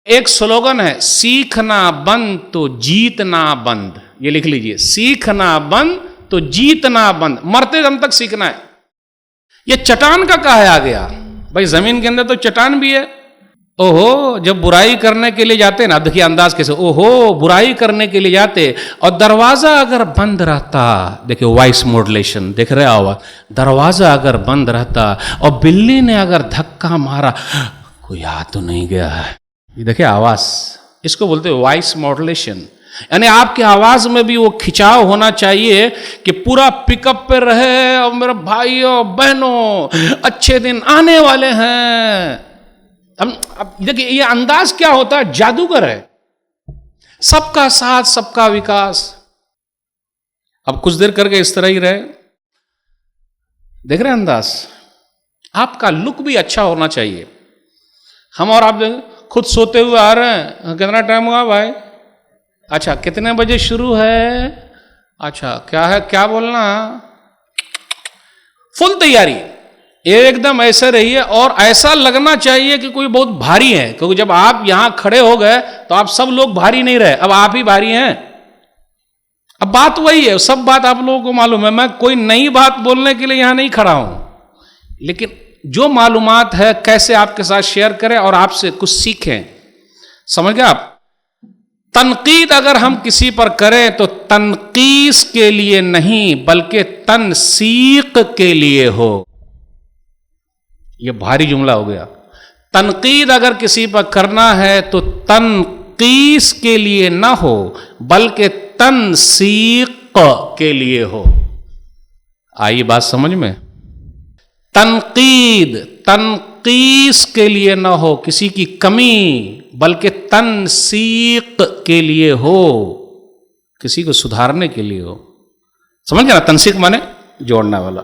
एक स्लोगन है, सीखना बंद तो जीतना बंद। ये लिख लीजिए, सीखना बंद तो जीतना बंद। मरते दम तक सीखना है। ये चट्टान का कहा आ गया भाई, जमीन के अंदर तो चट्टान भी है। ओहो, जब बुराई करने के लिए जाते ना, देखिए अंदाज कैसे, ओहो बुराई करने के लिए जाते और दरवाजा अगर बंद रहता, देखिए वॉइस मॉड्यूलेशन देख रहे आवाज, दरवाजा अगर बंद रहता और बिल्ली ने अगर धक्का मारा, कोई आ तो नहीं गया है, ये देखिए आवाज, इसको बोलते हैं वॉइस मॉड्यूलेशन। यानी आपकी आवाज में भी वो खिंचाव होना चाहिए कि पूरा पिकअप पे रहे और मेरे भाइयों बहनों अच्छे दिन आने वाले हैं। अब देखिए ये अंदाज क्या होता है, जादूगर है। सबका साथ सबका विकास। अब कुछ देर करके इस तरह ही रहे, देख रहे हैं अंदाज। आपका लुक भी अच्छा होना चाहिए। हम और आप खुद सोते हुए आ रहे हैं, कितना टाइम हुआ भाई, अच्छा कितने बजे शुरू है, अच्छा क्या है, क्या बोलना, फुल तैयारी एकदम ऐसे रहिए। और ऐसा लगना चाहिए कि कोई बहुत भारी है, क्योंकि जब आप यहां खड़े हो गए तो आप सब लोग भारी नहीं रहे, अब आप ही भारी हैं। अब बात वही है, सब बात आप लोगों को मालूम है। मैं कोई नई बात बोलने के लिए यहां नहीं खड़ा हूं, लेकिन जो मालूमात है कैसे आपके साथ शेयर करें और आपसे कुछ सीखें। समझ गए आप? तनकीद अगर हम किसी पर करें तो तनकीस के लिए नहीं, बल्कि तनसीक के लिए हो। यह भारी जुमला हो गया। तनकीद अगर किसी पर करना है तो तनकीस के लिए ना हो, बल्कि तनसीक के लिए हो। आई बात समझ में? तनकीद तनकीस के लिए ना हो, किसी की कमी, बल्कि तनसीक के लिए हो, किसी को सुधारने के लिए हो। समझ गया ना? तनसीक माने जोड़ने वाला।